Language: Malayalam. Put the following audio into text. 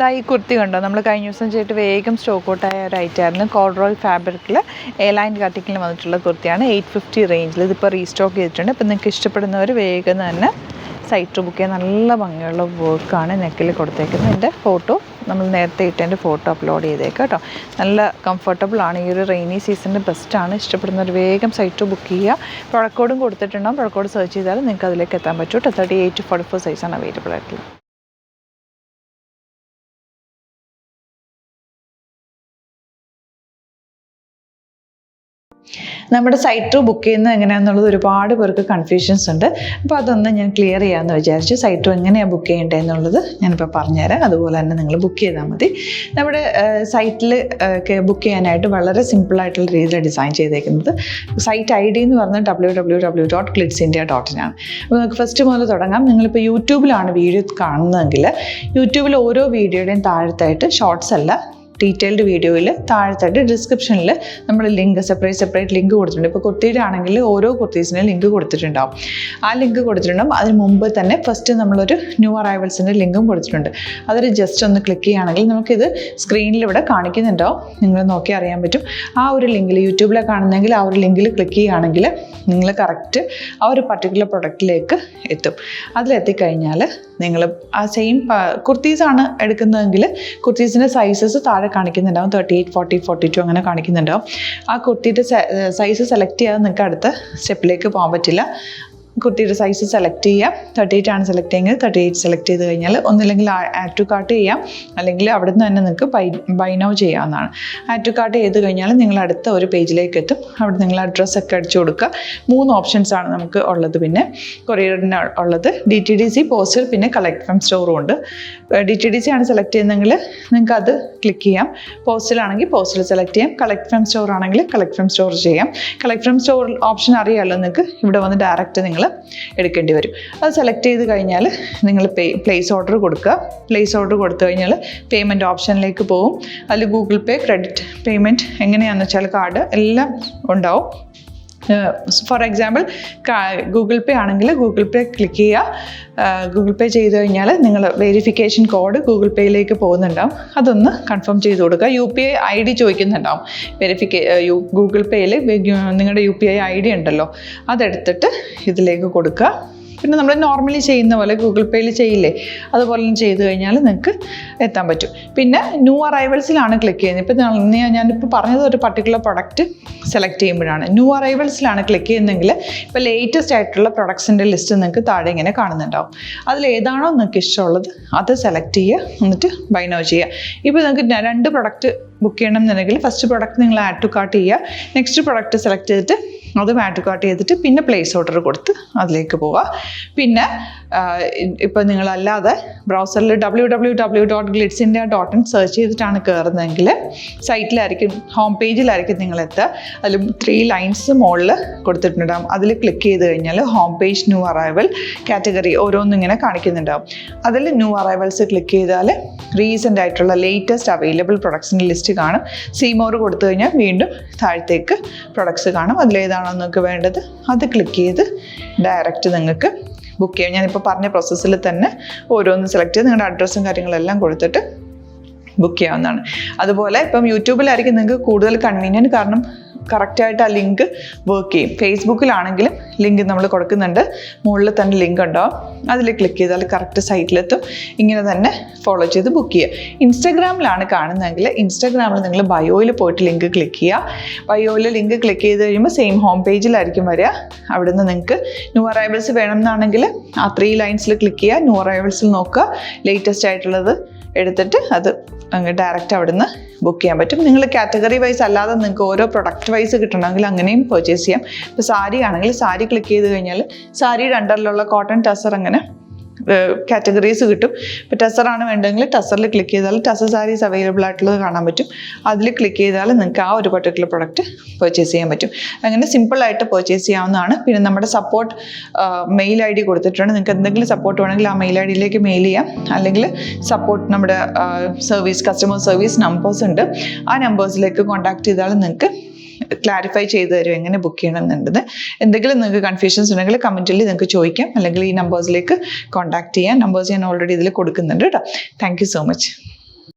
ഈ കുർത്തി കണ്ടോ, നമ്മൾ കഴിഞ്ഞ ദിവസം ചെയ്തിട്ട് വേഗം സ്റ്റോക്ക് ഔട്ടായ ഒരു ഐറ്റമായിരുന്നു. കോഡ്രോയ് ഫാബ്രിക്കിൽ എ-ലൈൻ കട്ടിങ്ങിൽ വന്നിട്ടുള്ള കുർത്തിയാണ്. 850 റേഞ്ചിൽ ഇതിപ്പോൾ റീസ്റ്റോക്ക് ചെയ്തിട്ടുണ്ട്. ഇപ്പോൾ നിങ്ങൾക്ക് ഇഷ്ടപ്പെടുന്നവർ വേഗം തന്നെ സൈറ്റ് ബുക്ക് ചെയ്യാൻ. നല്ല ഭംഗിയുള്ള വർക്കാണ് നെക്കിൽ കൊടുത്തേക്കുന്നത്. എൻ്റെ ഫോട്ടോ നമ്മൾ നേരത്തെ ഇട്ടതിൻ്റെ ഫോട്ടോ അപ്ലോഡ് ചെയ്തേക്കാം കേട്ടോ. നല്ല കംഫർട്ടബിൾ ആണ്. ഈ ഒരു റെയിനി സീസണിൻ്റെ ബെസ്റ്റാണ്. ഇഷ്ടപ്പെടുന്നവർ വേഗം സൈറ്റ് ബുക്ക് ചെയ്യുക. പ്രൊഡക്റ്റ് കോഡും കൊടുത്തിട്ടുണ്ടാകും. പ്രൊഡക്റ്റ് കോഡ് സെർച്ച് ചെയ്താൽ നിങ്ങൾക്ക് അതിലേക്ക് എത്താൻ പറ്റും കേട്ടോ. 38 to 44 സൈസാണ് അവൈലബിൾ ആയിട്ടുള്ളത്. നമ്മുടെ സൈറ്റ് ത്രൂ ബുക്ക് ചെയ്യുന്നത് എങ്ങനെയാണെന്നുള്ളത് ഒരുപാട് പേർക്ക് കൺഫ്യൂഷൻസ് ഉണ്ട്. അപ്പോൾ അതൊന്ന് ഞാൻ ക്ലിയർ ചെയ്യാമെന്ന് വിചാരിച്ചു. സൈറ്റ് ത്രൂ എങ്ങനെയാണ് ബുക്ക് ചെയ്യേണ്ടത് എന്നുള്ളത് ഞാനിപ്പോൾ പറഞ്ഞുതരാം. അതുപോലെ തന്നെ നിങ്ങൾ ബുക്ക് ചെയ്താൽ മതി. നമ്മുടെ സൈറ്റിൽ ബുക്ക് ചെയ്യാനായിട്ട് വളരെ സിമ്പിളായിട്ടുള്ള രീതിയിൽ ഡിസൈൻ ചെയ്തേക്കുന്നത്. സൈറ്റ് ID എന്ന് പറഞ്ഞാൽ www.glitzindia.in ആണ്. അപ്പോൾ നമുക്ക് ഫസ്റ്റ് മുതൽ തുടങ്ങാം. നിങ്ങളിപ്പോൾ യൂട്യൂബിലാണ് വീഡിയോ കാണുന്നതെങ്കിൽ യൂട്യൂബിൽ ഓരോ വീഡിയോയുടെയും താഴത്തായിട്ട് ഷോർട്സ് അല്ല, ഡീറ്റെയിൽഡ് വീഡിയോയിൽ താഴത്തായിട്ട് ഡിസ്ക്രിപ്ഷനിൽ നമ്മൾ ലിങ്ക് സെപ്പറേറ്റ് ലിങ്ക് കൊടുത്തിട്ടുണ്ട്. ഇപ്പോൾ കുർത്തിയുടെ ആണെങ്കിൽ ഓരോ കുർത്തീസിന് ലിങ്ക് കൊടുത്തിട്ടുണ്ടാവും. ആ ലിങ്ക് കൊടുത്തിട്ടുണ്ടാവും. അതിന് മുമ്പ് തന്നെ ഫസ്റ്റ് നമ്മളൊരു ന്യൂ അറൈവൽസിൻ്റെ ലിങ്കും കൊടുത്തിട്ടുണ്ട്. അതൊരു ജസ്റ്റ് ഒന്ന് ക്ലിക്ക് ചെയ്യുകയാണെങ്കിൽ നമുക്കിത് സ്ക്രീനിൽ ഇവിടെ കാണിക്കുന്നുണ്ടാവും. നിങ്ങൾ നോക്കി അറിയാൻ പറ്റും. ആ ഒരു ലിങ്കിൽ യൂട്യൂബിലെ കാണുന്നെങ്കിൽ ആ ഒരു ലിങ്കിൽ ക്ലിക്ക് ചെയ്യുകയാണെങ്കിൽ നിങ്ങൾ കറക്റ്റ് ആ ഒരു പർട്ടിക്കുലർ പ്രൊഡക്റ്റിലേക്ക് എത്തും. അതിലെത്തിക്കഴിഞ്ഞാൽ നിങ്ങൾ ആ സെയിം കുർത്തീസാണ് എടുക്കുന്നതെങ്കിൽ കുർത്തീസിൻ്റെ സൈസസ് താഴെ കാണിക്കുന്നുണ്ടാവും. 38, 40, 42 അങ്ങനെ കാണിക്കുന്നുണ്ടാവും. ആ കുർത്തിയുടെ സൈസ് സെലക്ട് ചെയ്യാതെ നിങ്ങൾക്ക് അടുത്ത സ്റ്റെപ്പിലേക്ക് പോകാൻ പറ്റില്ല. കുർത്തിയുടെ സൈസ് സെലക്ട് ചെയ്യാം. 38 ആണ് സെലക്ട് ചെയ്യുന്നത്. 38 സെലക്ട് ചെയ്ത് കഴിഞ്ഞാൽ ഒന്നില്ലെങ്കിൽ ആഡ് ടു കാർട്ട് ചെയ്യാം, അല്ലെങ്കിൽ അവിടെ നിന്ന് തന്നെ നിങ്ങൾക്ക് ബൈ നൗ ചെയ്യാവുന്നതാണ്. ആഡ് ടു കാർട്ട് ചെയ്ത് കഴിഞ്ഞാൽ നിങ്ങൾ അടുത്ത ഒരു പേജിലേക്ക് എത്തും. അവിടെ നിങ്ങൾ അഡ്രസ്സൊക്കെ അടിച്ചു കൊടുക്കുക. 3 ഓപ്ഷൻസാണ് നമുക്ക് ഉള്ളത്. പിന്നെ കൊറിയറിന് ഉള്ളത് DTDC, പോസ്റ്റൽ, പിന്നെ കളക്ട് ഫ്രം സ്റ്റോറും ഉണ്ട്. DTDC ആണ് സെലക്ട് ചെയ്യുന്നതെങ്കിൽ നിങ്ങൾക്ക് അത് ക്ലിക്ക് ചെയ്യാം. പോസ്റ്റലാണെങ്കിൽ പോസ്റ്റൽ സെലക്ട് ചെയ്യാം. കളക്ട് ഫ്രം സ്റ്റോർ ആണെങ്കിൽ കളക്ട് ഫ്രം സ്റ്റോർ ചെയ്യാം. കളക്ട് ഫ്രം സ്റ്റോർ ഓപ്ഷൻ അറിയാമല്ലോ നിങ്ങൾക്ക്. ഇവിടെ വന്ന് ഡയറക്റ്റ് നിങ്ങൾ എടുക്കേണ്ടി വരും. അത് സെലക്ട് ചെയ്ത് കഴിഞ്ഞാൽ നിങ്ങൾ പ്ലേസ് ഓർഡർ കൊടുക്കുക. പ്ലേസ് ഓർഡർ കൊടുത്തു കഴിഞ്ഞാൽ പേയ്മെൻറ്റ് ഓപ്ഷനിലേക്ക് പോകും. അതിൽ ഗൂഗിൾ പേ, ക്രെഡിറ്റ് പേയ്മെൻറ്റ് എങ്ങനെയാണെന്ന് വെച്ചാൽ കാർഡ് എല്ലാം ഉണ്ടാവും. ഫോർ എക്സാമ്പിൾ ഗൂഗിൾ പേ ആണെങ്കിൽ ഗൂഗിൾ പേ ക്ലിക്ക് ചെയ്യുക. ഗൂഗിൾ പേ ചെയ്ത് കഴിഞ്ഞാൽ നിങ്ങൾ വെരിഫിക്കേഷൻ കോഡ് ഗൂഗിൾ പേയിലേക്ക് പോകുന്നുണ്ടാവും. അതൊന്ന് കൺഫേം ചെയ്ത് കൊടുക്കുക. UPI ID ചോദിക്കുന്നുണ്ടാവും. ഗൂഗിൾ പേയിൽ നിങ്ങളുടെ UPI ID ഉണ്ടല്ലോ, അതെടുത്തിട്ട് ഇതിലേക്ക് കൊടുക്കുക. പിന്നെ നമ്മൾ നോർമലി ചെയ്യുന്ന പോലെ ഗൂഗിൾ പേയിൽ ചെയ്യില്ലേ, അതുപോലെ ചെയ്ത് കഴിഞ്ഞാൽ നിങ്ങൾക്ക് എത്താൻ പറ്റും. പിന്നെ ന്യൂ അറൈവൽസിലാണ് ക്ലിക്ക് ചെയ്യുന്നത്. ഇപ്പോൾ ഞാനിപ്പോൾ പറഞ്ഞത് ഒരു പർട്ടിക്കുലർ പ്രൊഡക്റ്റ് സെലക്ട് ചെയ്യുമ്പോഴാണ്. ന്യൂ അറൈവൽസിലാണ് ക്ലിക്ക് ചെയ്യുന്നതെങ്കിൽ ഇപ്പോൾ ലേറ്റസ്റ്റ് ആയിട്ടുള്ള പ്രൊഡക്ട്സിൻ്റെ ലിസ്റ്റ് നിങ്ങൾക്ക് താഴെ ഇങ്ങനെ കാണുന്നുണ്ടാവും. അതിലേതാണോ നിങ്ങൾക്ക് ഇഷ്ടമുള്ളത് അത് സെലക്ട് ചെയ്യുക, എന്നിട്ട് ബൈ നൗ ചെയ്യുക. ഇപ്പോൾ നിങ്ങൾക്ക് 2 പ്രൊഡക്റ്റ് ബുക്ക് ചെയ്യണം എന്നുണ്ടെങ്കിൽ ഫസ്റ്റ് പ്രൊഡക്റ്റ് നിങ്ങൾ ആഡ് ടു കാർട്ട് ചെയ്യുക. നെക്സ്റ്റ് പ്രൊഡക്റ്റ് സെലക്ട് ചെയ്തിട്ട് അതും ആഡ് ടു കാർട്ട് ചെയ്തിട്ട് പിന്നെ പ്ലേസ് ഓർഡർ കൊടുത്ത് അതിലേക്ക് പോവുക. പിന്നെ ഇപ്പോൾ നിങ്ങളല്ലാതെ ബ്രൗസറിൽ www.glitzindia.in സെർച്ച് ചെയ്തിട്ടാണ് കയറുന്നതെങ്കിൽ സൈറ്റിലായിരിക്കും, ഹോം പേജിലായിരിക്കും നിങ്ങളെത്തുക. അതിൽ 3 ലൈൻസ് മുകളിൽ കൊടുത്തിട്ടുണ്ടാകും. അതിൽ ക്ലിക്ക് ചെയ്ത് കഴിഞ്ഞാൽ home page, new arrival, category ഓരോന്നും ഇങ്ങനെ കാണിക്കുന്നുണ്ടാകും. അതിൽ ന്യൂ അറൈവൽസ് ക്ലിക്ക് ചെയ്താൽ റീസെൻ്റ് ആയിട്ടുള്ള ലേറ്റസ്റ്റ് അവൈലബിൾ പ്രൊഡക്ട്സിൻ്റെ ലിസ്റ്റ് കാണും. സീമോർ കൊടുത്തു കഴിഞ്ഞാൽ വീണ്ടും താഴത്തേക്ക് പ്രൊഡക്ട്സ് കാണും. അതിലേതാണോ നിങ്ങൾക്ക് വേണ്ടത് അത് ക്ലിക്ക് ചെയ്ത് ഡയറക്റ്റ് നിങ്ങൾക്ക് ബുക്ക് ചെയ്യാം. ഞാനിപ്പോൾ പറഞ്ഞ പ്രോസസ്സിൽ തന്നെ ഓരോന്ന് സെലക്ട് ചെയ്ത് നിങ്ങളുടെ അഡ്രസ്സും കാര്യങ്ങളെല്ലാം കൊടുത്തിട്ട് ബുക്ക് ചെയ്യാവുന്നതാണ്. അതുപോലെ ഇപ്പം യൂട്യൂബിലായിരിക്കും നിങ്ങൾക്ക് കൂടുതൽ കൺവീനിയൻറ്റ്, കാരണം കറക്റ്റായിട്ട് ആ ലിങ്ക് വർക്ക് ചെയ്യും. ഫേസ്ബുക്കിലാണെങ്കിലും ലിങ്ക് നമ്മൾ കൊടുക്കുന്നുണ്ട്. മുകളിൽ തന്നെ ലിങ്ക് ഉണ്ടാവും. അതിൽ ക്ലിക്ക് ചെയ്താൽ കറക്റ്റ് സൈറ്റിലെത്തും. ഇങ്ങനെ തന്നെ ഫോളോ ചെയ്ത് ബുക്ക് ചെയ്യുക. ഇൻസ്റ്റാഗ്രാമിലാണ് കാണുന്നതെങ്കിൽ ഇൻസ്റ്റാഗ്രാമിൽ നിങ്ങൾ ബയോയിൽ പോയിട്ട് ലിങ്ക് ക്ലിക്ക് ചെയ്യുക. ബയോയിൽ ലിങ്ക് ക്ലിക്ക് ചെയ്ത് കഴിയുമ്പോൾ സെയിം ഹോം പേജിലായിരിക്കും വരിക. അവിടെ നിന്ന് നിങ്ങൾക്ക് ന്യൂ അറൈവൽസ് വേണമെന്നാണെങ്കിൽ ആ 3 ലൈൻസിൽ ക്ലിക്ക് ചെയ്യുക. ന്യൂ അറൈവൽസിൽ നോക്കുക, ലേറ്റസ്റ്റ് ആയിട്ടുള്ളത് എടുത്തിട്ട് അത് അങ്ങ് ഡയറക്റ്റ് അവിടെ നിന്ന് ബുക്ക് ചെയ്യാൻ പറ്റും. നിങ്ങൾ കാറ്റഗറി വൈസ് അല്ലാതെ നിങ്ങൾക്ക് ഓരോ പ്രൊഡക്റ്റ് വൈസ് കിട്ടണമെങ്കിൽ അങ്ങനെയും പർച്ചേസ് ചെയ്യാം. ഇപ്പോൾ സാരി ആണെങ്കിൽ സാരി ക്ലിക്ക് ചെയ്ത് കഴിഞ്ഞാൽ സാരിയുടെ അണ്ടറിലുള്ള കോട്ടൺ ടസർ അങ്ങനെ കാറ്റഗറീസ് കിട്ടും. ഇപ്പോൾ ടസറാണ് വേണ്ടതെങ്കിൽ ടസറിൽ ക്ലിക്ക് ചെയ്താൽ ടസർ സാരീസ് അവൈലബിൾ ആയിട്ടുള്ളത് കാണാൻ പറ്റും. അതിൽ ക്ലിക്ക് ചെയ്താൽ നിങ്ങൾക്ക് ആ ഒരു പർട്ടിക്കുലർ പ്രൊഡക്റ്റ് പർച്ചേസ് ചെയ്യാൻ പറ്റും. അങ്ങനെ സിമ്പിളായിട്ട് പർച്ചേസ് ചെയ്യാവുന്നതാണ്. പിന്നെ നമ്മുടെ സപ്പോർട്ട് മെയിൽ ID കൊടുത്തിട്ടുണ്ട്. നിങ്ങൾക്ക് എന്തെങ്കിലും സപ്പോർട്ട് വേണമെങ്കിൽ ആ മെയിൽ IDയിലേക്ക് മെയിൽ ചെയ്യാം. അല്ലെങ്കിൽ സപ്പോർട്ട് നമ്മുടെ കസ്റ്റമർ സർവീസ് നമ്പേഴ്സ് ഉണ്ട്. ആ നമ്പേഴ്സിലേക്ക് കോൺടാക്ട് ചെയ്താൽ നിങ്ങൾക്ക് ക്ലാരിഫൈ ചെയ്ത് തരും എങ്ങനെ ബുക്ക് ചെയ്യണം എന്നുള്ളത്. എന്തെങ്കിലും നിങ്ങൾക്ക് കൺഫ്യൂഷൻസ് ഉണ്ടെങ്കിൽ കമൻറ്റിൽ നിങ്ങൾക്ക് ചോദിക്കാം, അല്ലെങ്കിൽ ഈ നമ്പേഴ്സിലേക്ക് കോൺടാക്ട് ചെയ്യാം. നമ്പേഴ്സ് ഞാൻ ഓൾറെഡി ഇതിൽ കൊടുക്കുന്നുണ്ട് കേട്ടോ. Thank you so much.